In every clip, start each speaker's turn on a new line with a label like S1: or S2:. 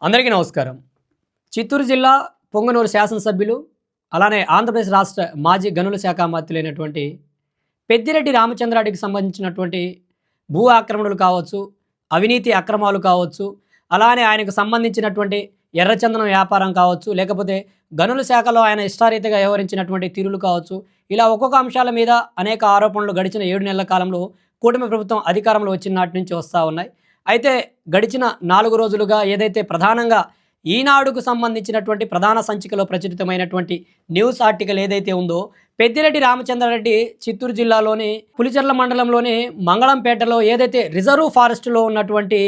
S1: అందరికీ నమస్కారం. చిత్తూరు జిల్లా పొంగనూరు శాసనసభ్యులు అలానే ఆంధ్రప్రదేశ్ రాష్ట్ర మాజీ గనుల శాఖ మంత్రులైనటువంటి పెద్దిరెడ్డి రామచంద్రారెడ్డికి సంబంధించినటువంటి భూ ఆక్రమణలు కావచ్చు, అవినీతి అక్రమాలు కావచ్చు, అలానే ఆయనకు సంబంధించినటువంటి ఎర్రచందనం వ్యాపారం కావచ్చు, లేకపోతే గనుల శాఖలో ఆయన ఇష్టారీతిగా వ్యవహరించినటువంటి తీరులు కావచ్చు, ఇలా ఒక్కొక్క అంశాల మీద అనేక ఆరోపణలు గడిచిన 7 నెలల కాలంలో కూటమి ప్రభుత్వం అధికారంలో వచ్చిన నాటి నుంచి వస్తూ ఉన్నాయి. అయితే గడిచిన 4 రోజులుగా ఏదైతే ప్రధానంగా ఈనాడుకు సంబంధించినటువంటి ప్రధాన సంచికలో ప్రచురితమైనటువంటి న్యూస్ ఆర్టికల్ ఏదైతే ఉందో, పెద్దిరెడ్డి రామచంద్రారెడ్డి చిత్తూరు జిల్లాలోని పులిచెర్ల మండలంలోని మంగళంపేటలో ఏదైతే రిజర్వ్ ఫారెస్ట్లో ఉన్నటువంటి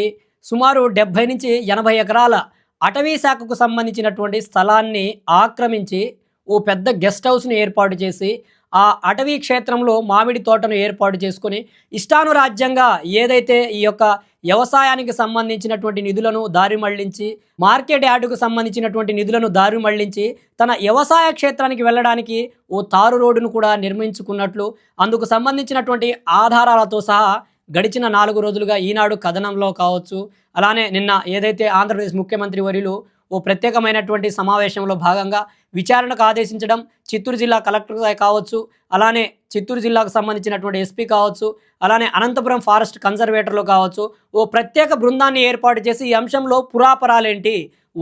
S1: సుమారు 70 నుంచి 80 ఎకరాల అటవీ శాఖకు సంబంధించినటువంటి స్థలాన్ని ఆక్రమించి ఓ పెద్ద గెస్ట్ హౌస్ని ఏర్పాటు చేసి ఆ అటవీ క్షేత్రంలో మామిడి తోటను ఏర్పాటు చేసుకొని ఇష్టానురాజ్యంగా ఏదైతే ఈ యొక్క వ్యవసాయానికి సంబంధించినటువంటి నిధులను దారి మళ్లించి, మార్కెట్ యార్డుకు సంబంధించినటువంటి నిధులను దారి మళ్లించి తన వ్యవసాయ క్షేత్రానికి వెళ్ళడానికి ఓ తారు రోడ్డును కూడా నిర్మించుకున్నట్లు అందుకు సంబంధించినటువంటి ఆధారాలతో సహా గడిచిన 4 రోజులుగా ఈనాడు కథనంలో కావచ్చు, అలానే నిన్న ఏదైతే ఆంధ్రప్రదేశ్ ముఖ్యమంత్రి వర్యులు ఓ ప్రత్యేకమైనటువంటి సమావేశంలో భాగంగా విచారణకు ఆదేశించడం, చిత్తూరు జిల్లా కలెక్టర్ కావచ్చు, అలానే చిత్తూరు జిల్లాకు సంబంధించినటువంటి ఎస్పీ కావచ్చు, అలానే అనంతపురం ఫారెస్ట్ కన్జర్వేటర్లు కావచ్చు, ఓ ప్రత్యేక బృందాన్ని ఏర్పాటు చేసి ఈ అంశంలో పురాపరాలేంటి,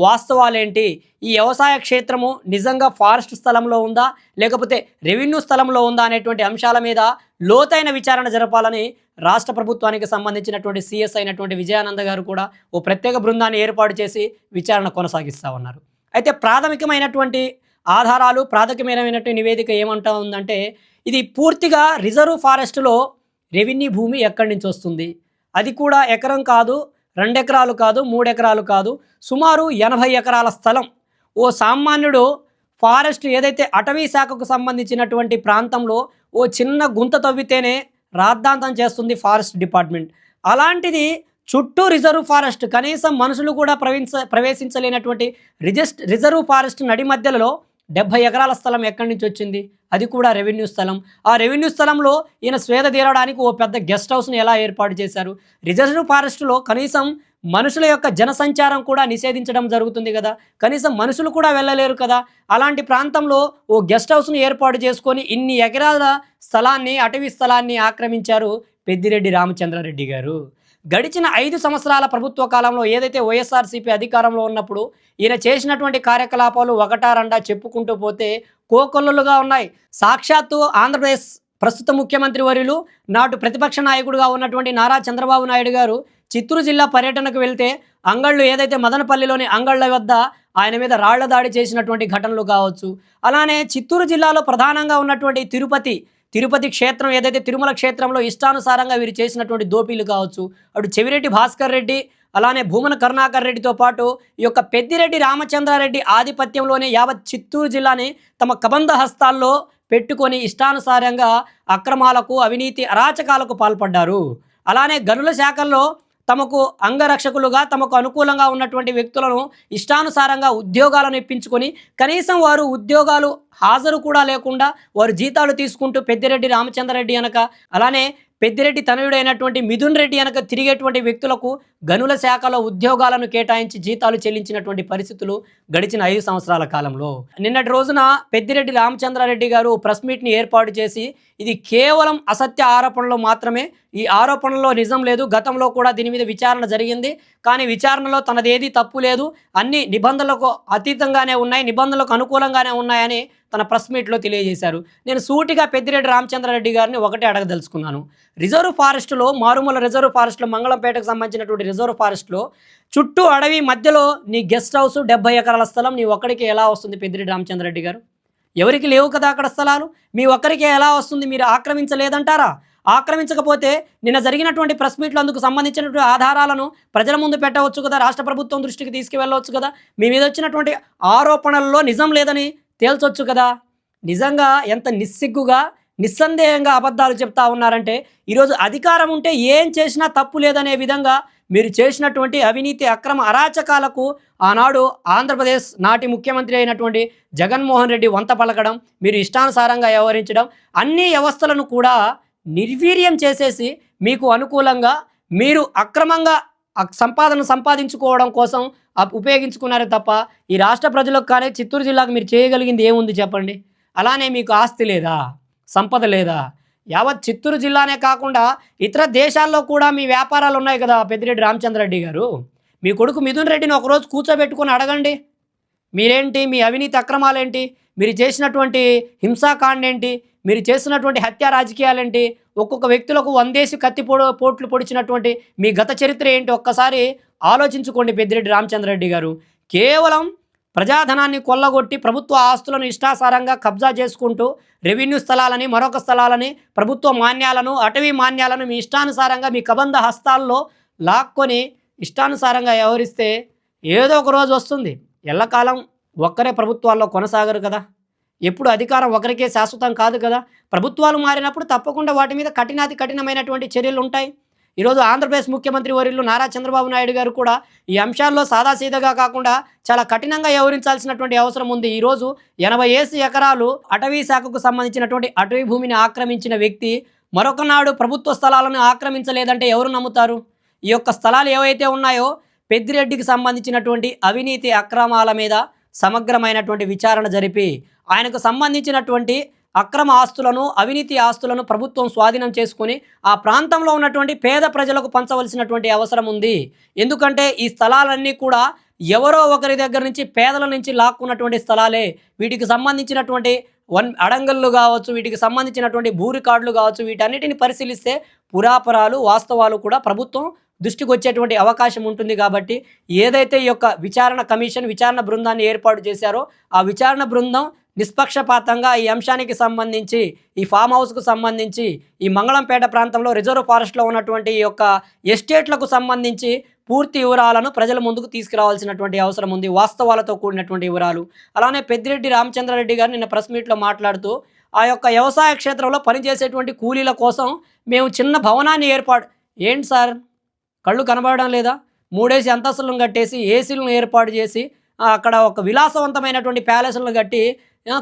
S1: వాస్తవాలేంటి, ఈ వ్యవసాయ క్షేత్రము నిజంగా ఫారెస్ట్ స్థలంలో ఉందా లేకపోతే రెవెన్యూ స్థలంలో ఉందా అనేటువంటి అంశాల మీద లోతైన విచారణ జరపాలని రాష్ట్ర ప్రభుత్వానికి సంబంధించినటువంటి సిఎస్ అయినటువంటి విజయానంద గారు కూడా ఓ ప్రత్యేక బృందాన్ని ఏర్పాటు చేసి విచారణ కొనసాగిస్తూ ఉన్నారు. అయితే ప్రాథమికమైనటువంటి ఆధారాలు, ప్రాథమికమైనటువంటి నివేదిక ఏమంటా ఉందంటే, ఇది పూర్తిగా రిజర్వ్ ఫారెస్ట్లో రెవెన్యూ భూమి ఎక్కడి నుంచి వస్తుంది, అది కూడా ఎకరం కాదు, 2 ఎకరాలు కాదు, 3 ఎకరాలు కాదు, సుమారు 80 ఎకరాల స్థలం. ఓ సామాన్యుడు ఫారెస్ట్ ఏదైతే అటవీ శాఖకు సంబంధించినటువంటి ప్రాంతంలో ఓ చిన్న గుంత తవ్వితేనే రాద్ధాంతం చేస్తుంది ఫారెస్ట్ డిపార్ట్మెంట్. అలాంటిది చుట్టూ రిజర్వ్ ఫారెస్ట్, కనీసం మనుషులు కూడా ప్రవేశించలేనటువంటి రిజర్వ్ ఫారెస్ట్ నడి మధ్యలో 70 ఎకరాల స్థలం ఎక్కడి నుంచి వచ్చింది, అది కూడా రెవెన్యూ స్థలం. ఆ రెవెన్యూ స్థలంలో ఈయన స్వేద తీరడానికి ఓ పెద్ద గెస్ట్ హౌస్ని ఎలా ఏర్పాటు చేశారు? రిజర్వ్ ఫారెస్ట్లో కనీసం మనుషుల యొక్క జనసంచారం కూడా నిషేధించడం జరుగుతుంది కదా, కనీసం మనుషులు కూడా వెళ్ళలేరు కదా. అలాంటి ప్రాంతంలో ఓ గెస్ట్ హౌస్ని ఏర్పాటు చేసుకొని ఇన్ని ఎకరాల స్థలాన్ని, అటవీ స్థలాన్ని ఆక్రమించారు పెద్దిరెడ్డి రామచంద్రారెడ్డి గారు. గడిచిన 5 సంవత్సరాల ప్రభుత్వ కాలంలో ఏదైతే వైఎస్ఆర్సీపీ అధికారంలో ఉన్నప్పుడు ఈయన చేసినటువంటి కార్యకలాపాలు ఒకటా రెండా చెప్పుకుంటూ పోతే కోకొల్లలుగా ఉన్నాయి. సాక్షాత్తు ఆంధ్రప్రదేశ్ ప్రస్తుత ముఖ్యమంత్రి వర్యులు, నాటు ప్రతిపక్ష నాయకుడిగా ఉన్నటువంటి నారా చంద్రబాబు నాయుడు గారు చిత్తూరు జిల్లా పర్యటనకు వెళ్తే అంగళ్ళు ఏదైతే మదనపల్లిలోని అంగళ్ళ వద్ద ఆయన మీద రాళ్ల దాడి చేసినటువంటి ఘటనలు కావచ్చు, అలానే చిత్తూరు జిల్లాలో ప్రధానంగా ఉన్నటువంటి తిరుపతి క్షేత్రం ఏదైతే తిరుమల క్షేత్రంలో ఇష్టానుసారంగా వీరు చేసినటువంటి దోపీలు కావచ్చు, అటు చెవిరెడ్డి భాస్కర్ రెడ్డి, అలానే భూమన కరుణాకర్ రెడ్డితో పాటు ఈ యొక్క పెద్దిరెడ్డి రామచంద్రారెడ్డి ఆధిపత్యంలోనే యావత్ చిత్తూరు జిల్లాని తమ కబంధ హస్తాల్లో పెట్టుకొని ఇష్టానుసారంగా అక్రమాలకు, అవినీతి అరాచకాలకు పాల్పడ్డారు. అలానే గనుల శాఖల్లో తమకు అంగరక్షకులుగా, తమకు అనుకూలంగా ఉన్నటువంటి వ్యక్తులను ఇష్టానుసారంగా ఉద్యోగాలను ఇప్పించుకొని కనీసం వారు ఉద్యోగాలు హాజరు కూడా లేకుండా వారు జీతాలు తీసుకుంటూ పెద్దిరెడ్డి రామచంద్రారెడ్డి అనక, అలానే పెద్దిరెడ్డి తనయుడైనటువంటి మిథున్ రెడ్డి అనక తిరిగేటువంటి వ్యక్తులకు గనుల శాఖలో ఉద్యోగాలను కేటాయించి జీతాలు చెల్లించినటువంటి పరిస్థితులు గడిచిన 5 సంవత్సరాల కాలంలో. నిన్నటి రోజున పెద్దిరెడ్డి రామచంద్రారెడ్డి గారు ప్రెస్ మీట్ని ఏర్పాటు చేసి ఇది కేవలం అసత్య ఆరోపణలు మాత్రమే, ఈ ఆరోపణలో నిజం లేదు, గతంలో కూడా దీని మీద విచారణ జరిగింది, కానీ విచారణలో తనదేది తప్పు లేదు, అన్ని నిబంధనలకు అతీతంగానే ఉన్నాయి, నిబంధనలకు అనుకూలంగానే ఉన్నాయని తన ప్రెస్ మీట్లో తెలియజేశారు. నేను సూటిగా పెద్దిరెడ్డి రామచంద్రారెడ్డి గారిని ఒకటే అడగదలుచుకున్నాను. రిజర్వ్ ఫారెస్ట్లో, మారుమూల రిజర్వ్ ఫారెస్ట్లో, మంగళంపేటకు సంబంధించినటువంటి రిజర్వ్ ఫారెస్ట్లో చుట్టూ అడవి మధ్యలో నీ గెస్ట్ హౌస్ 70 ఎకరాల స్థలం నీ ఒక్కడికి ఎలా వస్తుంది పెద్దిరెడ్డి రామచంద్రారెడ్డి గారు? ఎవరికి లేవు కదా అక్కడ స్థలాలు, మీ ఒక్కరికే ఎలా వస్తుంది? మీరు ఆక్రమించలేదంటారా? ఆక్రమించకపోతే నిన్న జరిగినటువంటి ప్రెస్ మీట్లో అందుకు సంబంధించినటువంటి ఆధారాలను ప్రజల ముందు పెట్టవచ్చు కదా, రాష్ట్ర ప్రభుత్వం దృష్టికి తీసుకువెళ్ళవచ్చు కదా, మీ మీద వచ్చినటువంటి ఆరోపణల్లో నిజం లేదని తేల్చొచ్చు కదా. నిజంగా ఎంత నిస్సిగ్గుగా, నిస్సందేహంగా అబద్ధాలు చెప్తా ఉన్నారంటే, ఈరోజు అధికారం ఉంటే ఏం చేసినా తప్పు లేదనే విధంగా మీరు చేసినటువంటి అవినీతి అక్రమ అరాచకాలకు ఆనాడు ఆంధ్రప్రదేశ్ నాటి ముఖ్యమంత్రి అయినటువంటి జగన్మోహన్ రెడ్డి వంత పలకడం, మీరు ఇష్టానుసారంగా వ్యవహరించడం, అన్ని వ్యవస్థలను కూడా నిర్వీర్యం చేసేసి మీకు అనుకూలంగా మీరు అక్రమంగా ఆ సంపాదన సంపాదించుకోవడం కోసం ఉపయోగించుకున్నారే తప్ప ఈ రాష్ట్ర ప్రజలకు కానీ చిత్తూరు జిల్లాకు మీరు చేయగలిగింది ఏముంది చెప్పండి? అలానే మీకు ఆస్తి లేదా? సంపద లేదా? యావత్ చిత్తూరు జిల్లానే కాకుండా ఇతర దేశాల్లో కూడా మీ వ్యాపారాలు ఉన్నాయి కదా పెద్దిరెడ్డి రామచంద్రారెడ్డి గారు. మీ కొడుకు మిథున్ రెడ్డిని ఒకరోజు కూర్చోబెట్టుకొని అడగండి. మీరేంటి, మీ అవినీతి అక్రమాలేంటి, మీరు చేసినటువంటి హింసాకాండ ఏంటి, మీరు చేస్తున్నటువంటి హత్యా రాజకీయాలేంటి, ఒక్కొక్క వ్యక్తులకు వందేసి పోట్లు పొడిచినటువంటి మీ గత చరిత్ర ఏంటి ఒక్కసారి ఆలోచించుకోండి పెద్దిరెడ్డి రామచంద్రారెడ్డి గారు. కేవలం ప్రజాధనాన్ని కొల్లగొట్టి ప్రభుత్వ ఆస్తులను ఇష్టాసారంగా కబ్జా చేసుకుంటూ రెవెన్యూ స్థలాలని, మరొక స్థలాలని, ప్రభుత్వ మాన్యాలను, అటవీ మాన్యాలను మీ ఇష్టానుసారంగా మీ కబంధ హస్తాల్లో లాక్కొని ఇష్టానుసారంగా వ్యవహరిస్తే ఏదో ఒక రోజు వస్తుంది. ఎల్లకాలం ఒక్కరే ప్రభుత్వాల్లో కొనసాగరు కదా. ఎప్పుడు అధికారం ఒకరికే శాశ్వతం కాదు కదా. ప్రభుత్వాలు మారినప్పుడు తప్పకుండా వాటి మీద కఠినమైనటువంటి చర్యలు ఉంటాయి. ఈరోజు ఆంధ్రప్రదేశ్ ముఖ్యమంత్రి వర్యులు నారా చంద్రబాబు నాయుడు గారు కూడా ఈ అంశాల్లో సాదాసీదగా కాకుండా చాలా కఠినంగా వ్యవహరించాల్సినటువంటి అవసరం ఉంది. ఈరోజు 80 ఎకరాలు అటవీ శాఖకు సంబంధించినటువంటి అటవీ భూమిని ఆక్రమించిన వ్యక్తి మరొక నాడు ప్రభుత్వ స్థలాలను ఆక్రమించలేదంటే ఎవరు నమ్ముతారు? ఈ యొక్క స్థలాలు ఏవైతే ఉన్నాయో పెద్దిరెడ్డికి సంబంధించినటువంటి అవినీతి అక్రమాల మీద సమగ్రమైనటువంటి విచారణ జరిపి ఆయనకు సంబంధించినటువంటి అక్రమ ఆస్తులను, అవినీతి ఆస్తులను ప్రభుత్వం స్వాధీనం చేసుకుని ఆ ప్రాంతంలో ఉన్నటువంటి పేద ప్రజలకు పంచవలసినటువంటి అవసరం ఉంది. ఎందుకంటే ఈ స్థలాలన్నీ కూడా ఎవరో ఒకరి దగ్గర నుంచి, పేదల నుంచి లాక్కున్నటువంటి స్థలాలే. వీటికి సంబంధించినటువంటి అడంగళ్ళు కావచ్చు, వీటికి సంబంధించినటువంటి భూ రికార్డులు కావచ్చు, వీటన్నిటిని పరిశీలిస్తే పురాపరాలు, వాస్తవాలు కూడా ప్రభుత్వం దృష్టికి వచ్చేటువంటి అవకాశం ఉంటుంది. కాబట్టి ఏదైతే ఈ యొక్క విచారణ బృందాన్ని ఏర్పాటు చేశారో ఆ విచారణ బృందం నిష్పక్షపాతంగా ఈ అంశానికి సంబంధించి, ఈ ఫామ్ హౌస్కు సంబంధించి, ఈ మంగళంపేట ప్రాంతంలో రిజర్వ్ ఫారెస్ట్లో ఉన్నటువంటి ఈ యొక్క ఎస్టేట్లకు సంబంధించి పూర్తి వివరాలను ప్రజల ముందుకు తీసుకురావాల్సినటువంటి అవసరం ఉంది, వాస్తవాలతో కూడినటువంటి వివరాలు. అలానే పెద్దిరెడ్డి రామచంద్రారెడ్డి గారు నిన్న ప్రెస్ మీట్లో మాట్లాడుతూ ఆ యొక్క వ్యవసాయ క్షేత్రంలో పనిచేసేటువంటి కూలీల కోసం మేము చిన్న భవనాన్ని ఏంటి సార్, కళ్ళు కనబడడం లేదా? 3 అంతస్తులను కట్టేసి ఏసీలను ఏర్పాటు చేసి అక్కడ ఒక విలాసవంతమైనటువంటి ప్యాలెస్లను కట్టి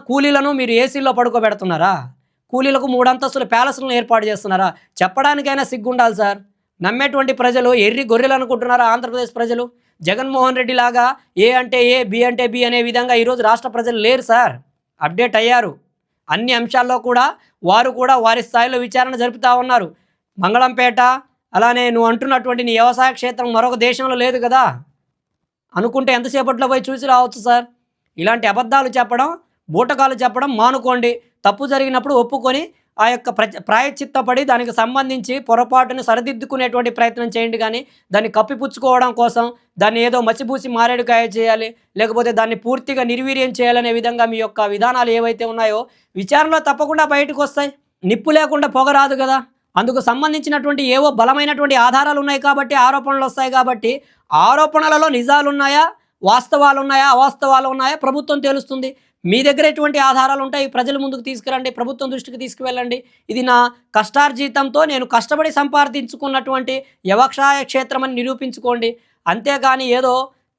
S1: కూలీలను మీరు ఏసీల్లో పడుకోబెడుతున్నారా? కూలీలకు 3 అంతస్తుల ప్యాలెస్లను ఏర్పాటు చేస్తున్నారా? చెప్పడానికైనా సిగ్గుండాలి సార్. నమ్మేటువంటి ప్రజలు ఎర్రి గొర్రెలు అనుకుంటున్నారా ఆంధ్రప్రదేశ్ ప్రజలు? జగన్మోహన్ రెడ్డి లాగా ఏ అంటే ఏ, బి అంటే బి అనే విధంగా ఈరోజు రాష్ట్ర ప్రజలు లేరు సార్. అప్డేట్ అయ్యారు. అన్ని అంశాల్లో కూడా వారు కూడా వారి స్థాయిలో విచారణ జరుపుతూ ఉన్నారు. మంగళంపేట, అలానే నువ్వు అంటున్నటువంటి నీ వ్యవసాయ క్షేత్రం మరొక దేశంలో లేదు కదా. అనుకుంటే ఎంతసేపట్లో పోయి చూసి రావచ్చు సార్. ఇలాంటి అబద్ధాలు చెప్పడం, బూటకాలు చెప్పడం మానుకోండి. తప్పు జరిగినప్పుడు ఒప్పుకొని ఆ యొక్క ప్రాయశ్చిత్తపడి దానికి సంబంధించి పొరపాటును సరిదిద్దుకునేటువంటి ప్రయత్నం చేయండి. కానీ దాన్ని కప్పిపుచ్చుకోవడం కోసం దాన్ని ఏదో మసిబూసి మారేడుకాయ చేయాలి, లేకపోతే దాన్ని పూర్తిగా నిర్వీర్యం చేయాలనే విధంగా మీ యొక్క విధానాలు ఏవైతే ఉన్నాయో విచారణలో తప్పకుండా బయటకు వస్తాయి. నిప్పు లేకుండా పొగ రాదు కదా. అందుకు సంబంధించినటువంటి ఏవో బలమైనటువంటి ఆధారాలు ఉన్నాయి కాబట్టి ఆరోపణలు వస్తాయి. కాబట్టి ఆరోపణలలో నిజాలు ఉన్నాయా, వాస్తవాలు ఉన్నాయా, అవాస్తవాలు ఉన్నాయా ప్రభుత్వం తెలుస్తుంది. మీ దగ్గర ఎటువంటి ఆధారాలు ఉంటాయి ప్రజల ముందుకు తీసుకురండి, ప్రభుత్వం దృష్టికి తీసుకువెళ్ళండి. ఇది నా కష్టార్జితంతో నేను కష్టపడి సంపాదించుకున్నటువంటి వ్యవసాయ క్షేత్రం అని నిరూపించుకోండి. అంతేగాని ఏదో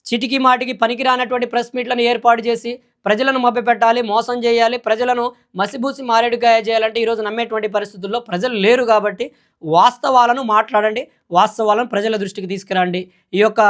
S1: చిటికి మాటికి పనికిరానటువంటి ప్రెస్ మీట్లను ఏర్పాటు చేసి ప్రజలను మభ్యపెట్టాలి, మోసం చేయాలి, ప్రజలను మసిబూసి మారేడుకాయ చేయాలంటే ఈరోజు నమ్మేటువంటి పరిస్థితుల్లో ప్రజలు లేరు. కాబట్టి వాస్తవాలను మాట్లాడండి, వాస్తవాలను ప్రజల దృష్టికి తీసుకురండి. ఈ యొక్క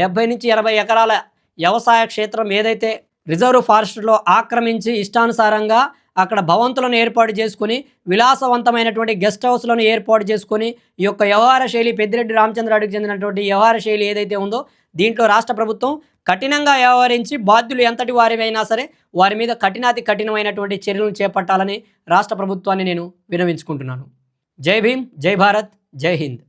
S1: 70 నుంచి 80 ఎకరాల వ్యవసాయ క్షేత్రం ఏదైతే రిజర్వ్ ఫారెస్ట్లో ఆక్రమించి ఇష్టానుసారంగా అక్కడ భవంతులను ఏర్పాటు చేసుకుని విలాసవంతమైనటువంటి గెస్ట్ హౌస్లను ఏర్పాటు చేసుకొని ఈ యొక్క వ్యవహార శైలి పెద్దిరెడ్డి రామచంద్రారెడ్డికి చెందినటువంటి వ్యవహార శైలి ఏదైతే ఉందో దీంట్లో రాష్ట్ర ప్రభుత్వం కఠినంగా వ్యవహరించి బాధ్యులు ఎంతటి వారివైనా సరే వారి మీద కఠినమైనటువంటి చర్యలను చేపట్టాలని రాష్ట్ర ప్రభుత్వాన్ని నేను విన్నవించుకుంటున్నాను. జై భీమ్, జై భారత్, జై హింద్.